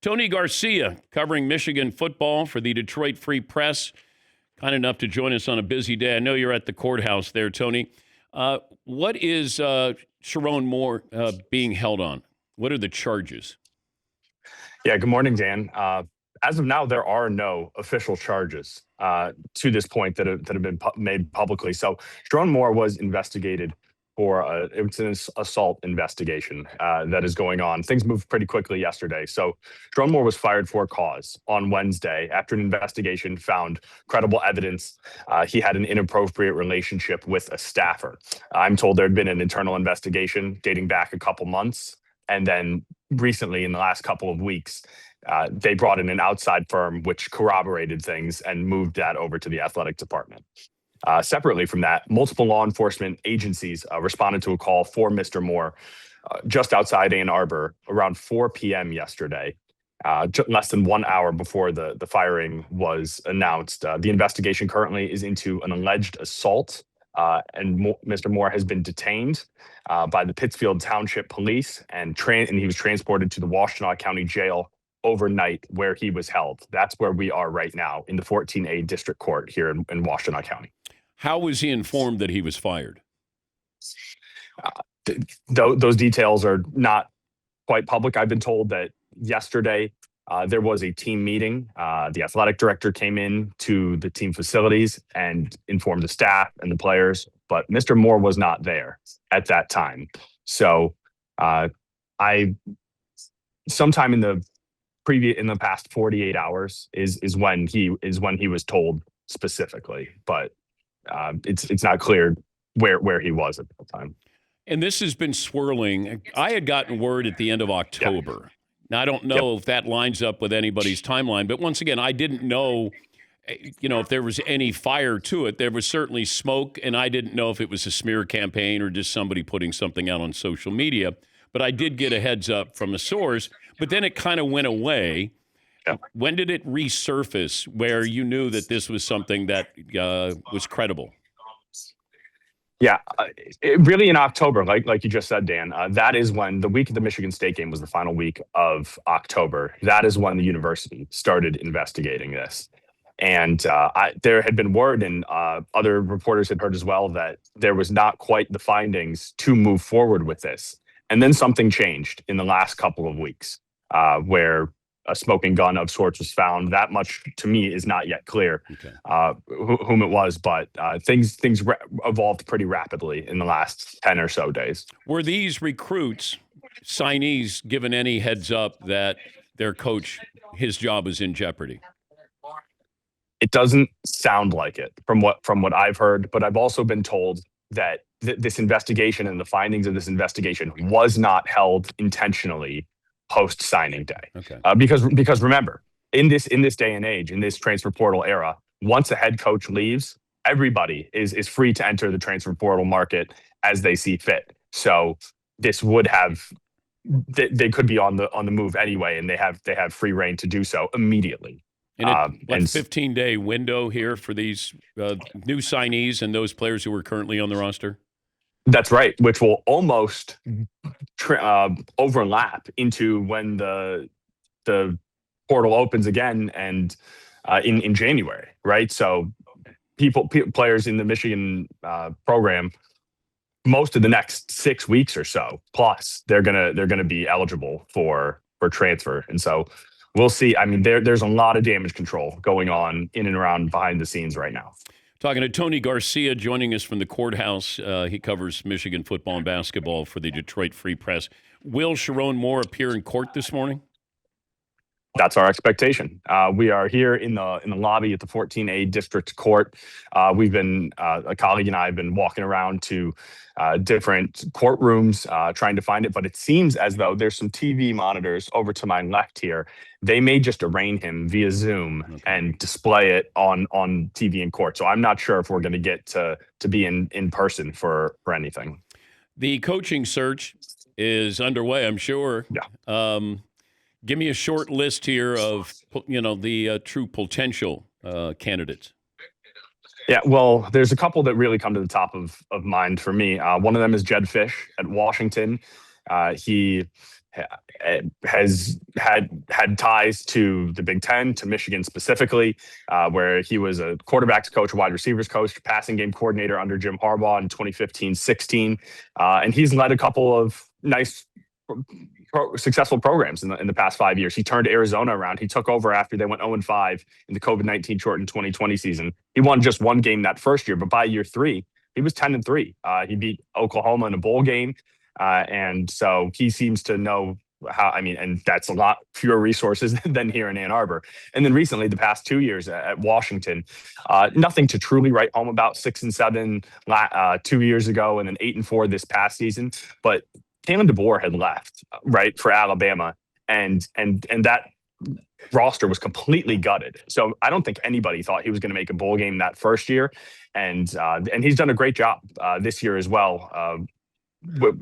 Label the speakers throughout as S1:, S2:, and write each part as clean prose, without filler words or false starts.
S1: Tony Garcia covering Michigan football for the Detroit Free Press. Kind enough to join us on a busy day. I know you're at the courthouse there, Tony. What is Sharon Moore being held on? What are the charges?
S2: Yeah, good morning, Dan. As of now, there are no official charges to this point that have been made publicly. So Sharon Moore was investigated for it's an assault investigation that is going on. Things moved pretty quickly yesterday. So Sharon Moore was fired for cause on Wednesday after an investigation found credible evidence he had an inappropriate relationship with a staffer. I'm told there had been an internal investigation dating back a couple months. And then recently, in the last couple of weeks, they brought in an outside firm which corroborated things and moved that over to the athletic department. Separately from that, multiple law enforcement agencies responded to a call for Mr. Moore just outside Ann Arbor around 4 p.m. yesterday, less than 1 hour before the firing was announced. The investigation currently is into an alleged assault, and Mr. Moore has been detained by the Pittsfield Township Police, and he was transported to the Washtenaw County Jail overnight, where he was held. That's where we are right now in the 14A District Court here in Washtenaw County.
S1: How was he informed that he was fired?
S2: Those details are not quite public. I've been told that yesterday there was a team meeting. The athletic director came in to the team facilities and informed the staff and the players, but Mr. Moore was not there at that time. So sometime in the past 48 hours is when he was told specifically, but it's not clear where he was at the time.
S1: And this has been swirling. I had gotten word at the end of October. Yep. Now, I don't know if that lines up with anybody's timeline, but once again, I didn't know, if there was any fire to it. There was certainly smoke, and I didn't know if it was a smear campaign or just somebody putting something out on social media. But I did get a heads up from a source, but then it kind of went away.
S2: Yep.
S1: When did it resurface where you knew that this was something that was credible?
S2: Yeah, really in October, like you just said, Dan, that is when the week of the Michigan State game was the final week of October. That is when the university started investigating this. And there had been word, and other reporters had heard as well, that there was not quite the findings to move forward with this. And then something changed in the last couple of weeks where a smoking gun of sorts was found. That much, to me, is not yet clear whom it was, but things evolved pretty rapidly in the last 10 or so days.
S1: Were these recruits, signees, given any heads up that their coach, his job is in jeopardy?
S2: It doesn't sound like it from what I've heard, but I've also been told that this investigation and the findings of this investigation was not held intentionally post signing day.
S1: Okay.
S2: Because remember, in this day and age, in this transfer portal era, once a head coach leaves, everybody is free to enter the transfer portal market as they see fit. So this would have they could be on the move anyway, and they have free reign to do so immediately.
S1: And 15-day window here for these new signees and those players who are currently on the roster?
S2: That's right, which will almost overlap into when the portal opens again and in January, right? So players in the Michigan program, most of the next 6 weeks or so, plus they're gonna be eligible for transfer, and so we'll see. I mean, there's a lot of damage control going on in and around behind the scenes right now.
S1: Talking to Tony Garcia, joining us from the courthouse. He covers Michigan football and basketball for the Detroit Free Press. Will Sharon Moore appear in court this morning?
S2: That's our expectation. We are here in the lobby at the 14A District Court. A colleague and I have been walking around to different courtrooms trying to find it, but it seems as though there's some TV monitors over to my left here. They may just arraign him via Zoom and display it on TV in court. So I'm not sure if we're going to get to be in person for anything.
S1: The coaching search is underway, I'm sure.
S2: Yeah.
S1: Give me a short list here of, the true potential candidates.
S2: Yeah, well, there's a couple that really come to the top of mind for me. One of them is Jedd Fisch at Washington. He has had ties to the Big Ten, to Michigan specifically, where he was a quarterbacks coach, wide receivers coach, passing game coordinator under Jim Harbaugh in 2015-16. And he's led a couple of nice, successful programs in the past 5 years. He turned Arizona around. He took over after they went 0-5 in the COVID-19 shortened 2020 season. He won just one game that first year, but by year 3, he was 10-3. He beat Oklahoma in a bowl game. And so he seems to know how, and that's a lot fewer resources than here in Ann Arbor. And then recently, the past 2 years at Washington, nothing to truly write home about. 6-7 2 years ago, and then 8-4 this past season. But Kalen DeBoer had left, right, for Alabama, and that roster was completely gutted. So I don't think anybody thought he was going to make a bowl game that first year, and he's done a great job this year as well.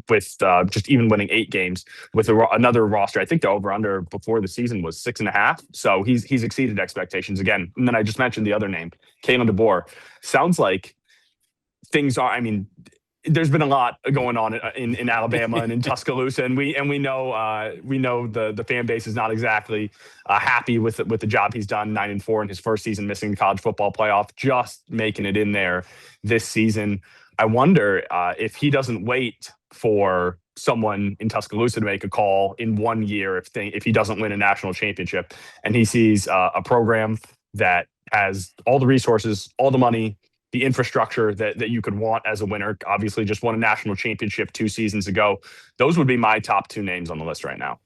S2: With just even winning 8 games with another roster. I think the over-under before the season was 6.5. So he's exceeded expectations again. And then I just mentioned the other name, Kalen DeBoer. Sounds like things are, there's been a lot going on in Alabama and in Tuscaloosa, and we know the fan base is not exactly happy with the job he's done. 9-4 in his first season, missing the college football playoff, just making it in there this season. I wonder if he doesn't wait for someone in Tuscaloosa to make a call in 1 year if he doesn't win a national championship, and he sees a program that has all the resources, all the money, the infrastructure that you could want as a winner. Obviously, just won a national championship 2 seasons ago. Those would be my top 2 names on the list right now.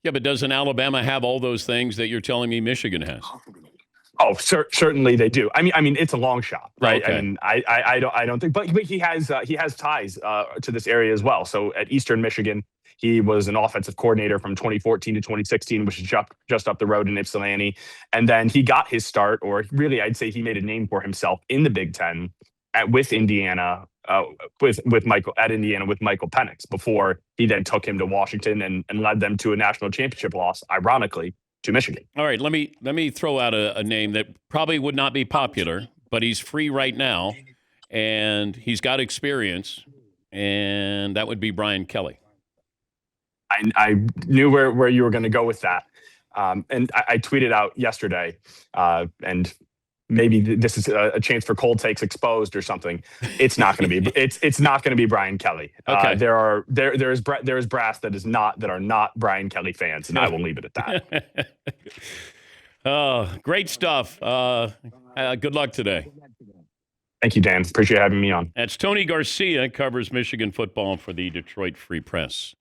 S1: Yeah, but doesn't Alabama have all those things that you're telling me Michigan has?
S2: Oh, certainly they do. It's a long shot, right?
S1: Okay.
S2: I don't think, but he has ties to this area as well. So at Eastern Michigan, he was an offensive coordinator from 2014 to 2016, which is just up the road in Ypsilanti. And then he got his start, or really, I'd say he made a name for himself in the Big Ten with Indiana, with Michael Penix, before he then took him to Washington and led them to a national championship loss, ironically, to Michigan.
S1: All right, let me throw out a name that probably would not be popular, but he's free right now, and he's got experience, and that would be Brian Kelly.
S2: I knew where you were going to go with that, and I tweeted out yesterday, and maybe this is a chance for cold takes exposed or something. It's not going to be. It's not going to be Brian Kelly.
S1: Okay.
S2: There is brass that are not Brian Kelly fans, and I will leave it at that.
S1: Oh, great stuff. Good luck today.
S2: Thank you, Dan. Appreciate having me on.
S1: That's Tony Garcia, covers Michigan football for the Detroit Free Press.